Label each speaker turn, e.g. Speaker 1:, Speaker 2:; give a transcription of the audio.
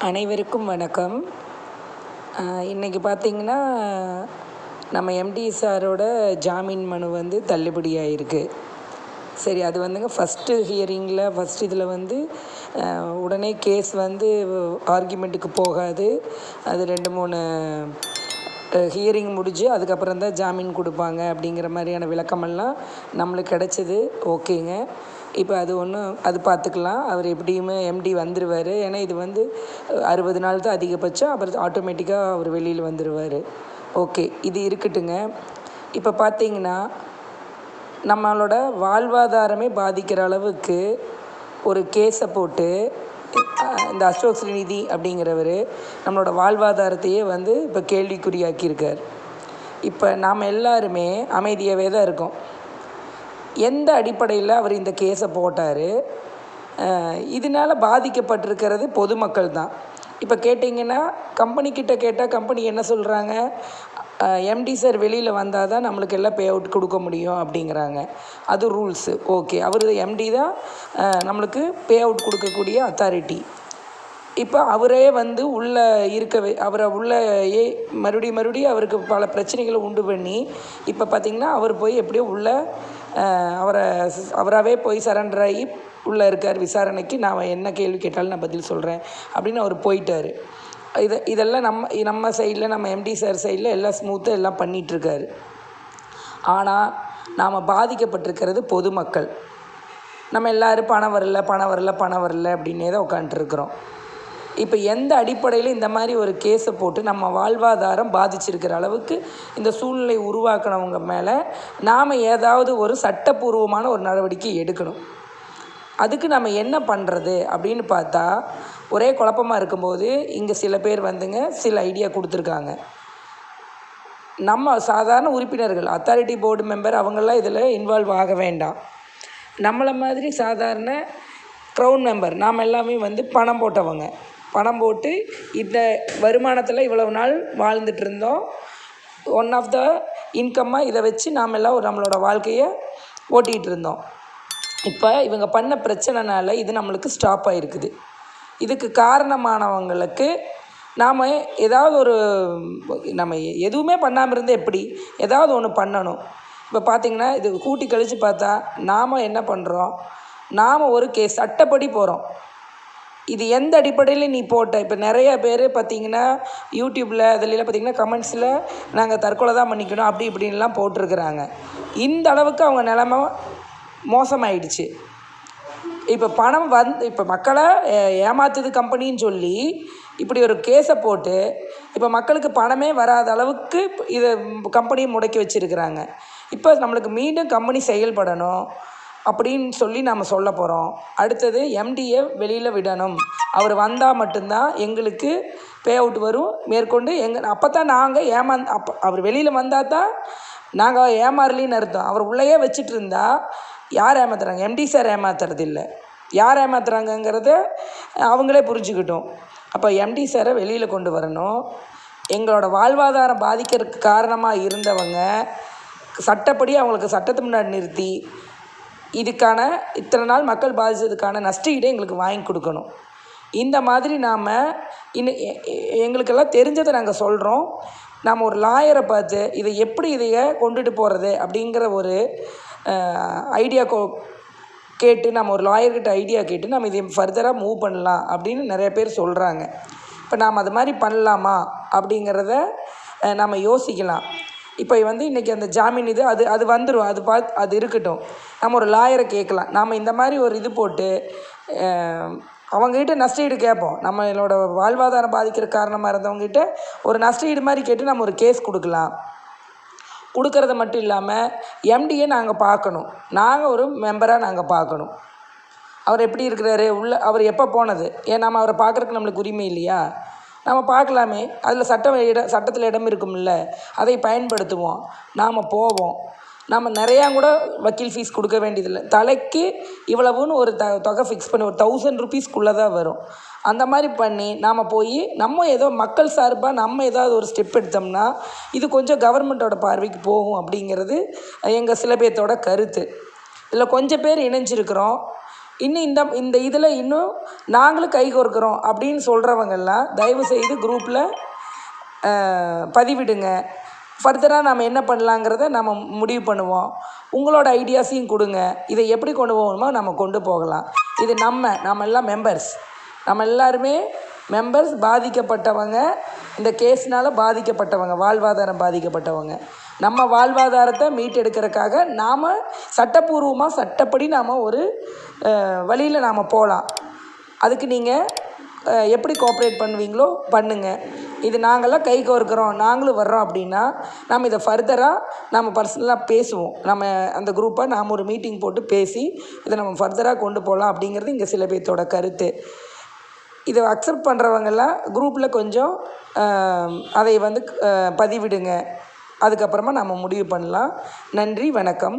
Speaker 1: அனைவருக்கும் வணக்கம். இன்றைக்கி பார்த்திங்கன்னா நம்ம எம்டி சாரோட ஜாமீன் மனு தள்ளுபடியாயிருக்கு. சரி, அது ஃபஸ்ட்டு ஹியரிங்கில் இதில் உடனே கேஸ் ஆர்கியூமெண்ட்டுக்கு போகாது. அது 2-3 ஹியரிங் முடிஞ்சு அதுக்கப்புறம் தான் ஜாமீன் கொடுப்பாங்க அப்படிங்கிற மாதிரியான விளக்கமெல்லாம் நம்மளுக்கு கிடச்சிது. ஓகேங்க. இப்போ அது பார்த்துக்கலாம். அவர் எப்படியுமே எம்டி வந்துடுவார். ஏன்னா இது 60 நாள் தான் அதிகபட்சம். அப்புறம் ஆட்டோமேட்டிக்காக அவர் வெளியில் வந்துடுவார். ஓகே, இது இருக்கட்டுங்க. இப்போ பார்த்திங்கன்னா நம்மளோட வாழ்வாதாரமே பாதிக்கிற அளவுக்கு ஒரு கேஸை போட்டு இந்த அசோக் ஸ்ரீநிதி அப்படிங்கிறவர் நம்மளோட வாழ்வாதாரத்தையே இப்போ கேள்விக்குறியாக்கியிருக்கார். இப்போ நாம் எல்லாருமே அமைதியாகவே தான் இருக்கோம். எந்த அடிப்படையில் அவர் இந்த கேஸை போட்டார்? இதனால் பாதிக்கப்பட்டிருக்கிறது பொதுமக்கள் தான். இப்போ கேட்டிங்கன்னா கம்பெனிக்கிட்ட கேட்டால் கம்பெனி என்ன சொல்கிறாங்க? எம்டி சார் வெளியில் வந்தால் தான் நம்மளுக்கு எல்லாம் பே அவுட் கொடுக்க முடியும் அப்படிங்கிறாங்க. அது ரூல்ஸு. ஓகே, அவர் எம்டி தான் நம்மளுக்கு பே அவுட் கொடுக்கக்கூடிய அத்தாரிட்டி. இப்போ அவரே உள்ளே அவரை உள்ளேயே மறுபடியும் அவருக்கு பல பிரச்சனைகளை உண்டு பண்ணி இப்போ பார்த்திங்கன்னா அவர் போய் எப்படியோ அவராகவே போய் சரண்டர் ஆகி உள்ளே இருக்கார் விசாரணைக்கு. நான் என்ன கேள்வி கேட்டாலும் நான் பதில் சொல்கிறேன் அப்படின்னு அவர் போயிட்டார். இதெல்லாம் நம்ம சைடில், நம்ம எம்டி சார் சைடில் எல்லாம் ஸ்மூத்தாக எல்லாம் பண்ணிகிட்ருக்காரு. ஆனால் நாம் பாதிக்கப்பட்டிருக்கிறது பொதுமக்கள். நம்ம எல்லோரும் பணம் வரல அப்படின்னே தான் உட்காந்துட்டுருக்குறோம். இப்போ எந்த அடிப்படையில் இந்த மாதிரி ஒரு கேஸை போட்டு நம்ம வாழ்வாதாரம் பாதிச்சிருக்கிற அளவுக்கு இந்த சூழ்நிலை உருவாக்கினவங்க மேலே நாம் ஏதாவது ஒரு சட்டப்பூர்வமான ஒரு நடவடிக்கை எடுக்கணும். அதுக்கு நம்ம என்ன பண்ணுறது அப்படின்னு பார்த்தா ஒரே குழப்பமாக இருக்கும்போது இங்கே சில பேர் சில ஐடியா கொடுத்துருக்காங்க. நம்ம சாதாரண உறுப்பினர்கள், அத்தாரிட்டி போர்டு மெம்பர் அவங்களாம் இதில் இன்வால்வ் ஆக வேண்டாம். நம்மளை மாதிரி சாதாரண க்ரௌன் மெம்பர் நாம் எல்லாமே பணம் போட்டவங்க. பணம் போட்டு இந்த வருமானத்தில் இவ்வளவு நாள் வாழ்ந்துட்டு இருந்தோம். ஒன் ஆஃப் த இன்கம்மாக இதை வச்சு நாம் எல்லாம் நம்மளோட வாழ்க்கையை ஓட்டிகிட்டு இருந்தோம். இப்போ இவங்க பண்ண பிரச்சனைனால இது நம்மளுக்கு ஸ்டாப் ஆகிருக்குது. இதுக்கு காரணமானவங்களுக்கு நாம் ஏதாவது நம்ம எதுவுமே பண்ணாமல் இருந்தால் எப்படி? ஏதாவது ஒன்று பண்ணணும். இப்போ பார்த்திங்கன்னா இது கூட்டி கழித்து பார்த்தா நாம் என்ன பண்ணுறோம்? நாம் ஒரு கேஸ் சட்டப்படி போகிறோம். இது எந்த அடிப்படையில் நீ போட்ட? இப்போ நிறைய பேர் பார்த்திங்கன்னா யூடியூப்பில் அதிலெல்லாம் பார்த்திங்கன்னா கமெண்ட்ஸில் நாங்கள் தற்கொலை தான் பண்ணிக்கணும் அப்படி இப்படின்லாம் போட்டிருக்கிறாங்க. இந்த அளவுக்கு அவங்க நிலமை மோசமாயிடுச்சு. இப்போ பணம் இப்போ மக்களை ஏமாத்துது கம்பெனின்னு சொல்லி இப்படி ஒரு கேஸை போட்டு இப்போ மக்களுக்கு பணமே வராத அளவுக்கு இதை கம்பெனியை முடக்கி வச்சுருக்கிறாங்க. இப்போ நம்மளுக்கு மீண்டும் கம்பெனி செயல்படணும் அப்படின்னு சொல்லி நம்ம சொல்ல போகிறோம். அடுத்தது எம்டியை வெளியில் விடணும். அவர் வந்தால் மட்டும்தான் எங்களுக்கு பே அவுட் வரும். மேற்கொண்டு அப்போ தான் நாங்கள் அவர் வெளியில் வந்தால் தான் நாங்கள் ஏமாறலின்னு அர்த்தம். அவர் உள்ளேயே வச்சுட்டு இருந்தால் யார் ஏமாத்துறாங்க? எம்டி சார் ஏமாத்துறது இல்லை. யார் ஏமாத்துறாங்கங்கிறத அவங்களே புரிஞ்சுக்கிட்டோம். அப்போ எம்டி சாரை வெளியில் கொண்டு வரணும். எங்களோட வாழ்வாதாரம் பாதிக்கிறதுக்கு காரணமாக இருந்தவங்க சட்டப்படி அவங்களுக்கு சட்டத்து முன்னாடி நிறுத்தி இதுக்கான இத்தனை நாள் மக்கள் பாதித்ததுக்கான நஷ்டஈடை எங்களுக்கு வாங்கி கொடுக்கணும். இந்த மாதிரி நாம் எங்களுக்கெல்லாம் தெரிஞ்சதை நாங்கள் சொல்கிறோம். நாம் ஒரு லாயரை பார்த்து இதைய கொண்டுட்டு போகிறது அப்படிங்கிற ஒரு ஐடியா கேட்டு நம்ம ஒரு லாயர்கிட்ட ஐடியா கேட்டு நம்ம இதை ஃபர்தராக மூவ் பண்ணலாம் அப்படின்னு நிறைய பேர் சொல்கிறாங்க. இப்போ நாம் அது மாதிரி பண்ணலாமா அப்படிங்கிறத நம்ம யோசிக்கலாம். இப்போ இன்றைக்கி அந்த ஜாமீன் அது வந்துடும். அது இருக்கட்டும். நம்ம ஒரு லாயரை கேட்கலாம். நாம் இந்த மாதிரி ஒரு இது போட்டு அவங்ககிட்ட நஷ்டஈடு கேட்போம். நம்மளோட வாழ்வாதாரம் பாதிக்கிற காரணமாக இருந்தவங்ககிட்ட ஒரு நஷ்டஈடு மாதிரி கேட்டு நம்ம ஒரு கேஸ் கொடுக்கலாம். கொடுக்கறது மட்டும் இல்லாமல் எம்டியை நாங்கள் பார்க்கணும். நாங்கள் ஒரு மெம்பராக நாங்கள் பார்க்கணும். அவர் எப்படி இருக்கிறாரு, அவர் எப்போ போனது, ஏன் நம்ம அவரை பார்க்குறதுக்கு நம்மளுக்கு உரிமை இல்லையா? நம்ம பார்க்கலாமே. அதில் சட்டத்தில் இடம் இருக்கும்ல, அதை பயன்படுத்துவோம். நாம் போவோம். நம்ம நிறையா கூட வக்கீல் ஃபீஸ் கொடுக்க வேண்டியதில்லை. தலைக்கு இவ்வளவுன்னு ஒரு தொகை ஃபிக்ஸ் பண்ணி ஒரு 1000 ரூபீஸ்க்குள்ளே தான் வரும். அந்த மாதிரி பண்ணி நாம் போய் நம்ம ஏதோ மக்கள் சார்பாக நம்ம ஏதாவது ஒரு ஸ்டெப் எடுத்தோம்னா இது கொஞ்சம் கவர்மெண்ட்டோட பார்வைக்கு போகும் அப்படிங்கிறது எங்கள் சில பேர்த்தோட கருத்து. இதில் கொஞ்சம் பேர் இணைஞ்சிருக்கிறோம். இன்னும் இந்த இதில் இன்னும் நாங்களும் கை கோர்க்குறோம் அப்படின்னு சொல்கிறவங்கெல்லாம் தயவுசெய்து குரூப்பில் பதிவிடுங்க. ஃபர்தராக நம்ம என்ன பண்ணலாங்கிறத நம்ம முடிவு பண்ணுவோம். உங்களோட ஐடியாஸையும் கொடுங்க. இதை எப்படி கொண்டு போகணுமோ நம்ம கொண்டு போகலாம். இது நம்ம எல்லாம் மெம்பர்ஸ், நம்ம எல்லாருமே மெம்பர்ஸ், பாதிக்கப்பட்டவங்க, இந்த கேஸ்னால் பாதிக்கப்பட்டவங்க, வாழ்வாதாரம் பாதிக்கப்பட்டவங்க. நம்ம வாழ்வாதாரத்தை மீட்டெடுக்கிறதுக்காக நாம் சட்டப்பூர்வமாக சட்டப்படி நாம் ஒரு வழியில் நாம் போகலாம். அதுக்கு நீங்கள் எப்படி கோஆப்ரேட் பண்ணுவீங்களோ பண்ணுங்கள். இது நாங்கள்லாம் கை கோர்க்குறோம், நாங்களும் வர்றோம் அப்படின்னா நம்ம இதை ஃபர்தராக நம்ம பர்சனலாக பேசுவோம். நம்ம அந்த குரூப்பாக நாம் ஒரு மீட்டிங் போட்டு பேசி இதை நம்ம ஃபர்தராக கொண்டு போகலாம் அப்படிங்கிறது இங்கே சில பேர்த்தோட கருத்து. இதை அக்செப்ட் பண்ணுறவங்கெல்லாம் குரூப்பில் கொஞ்சம் அதை பதிவிடுங்க. அதுக்கப்புறமா நம்ம முடிவு பண்ணலாம். நன்றி, வணக்கம்.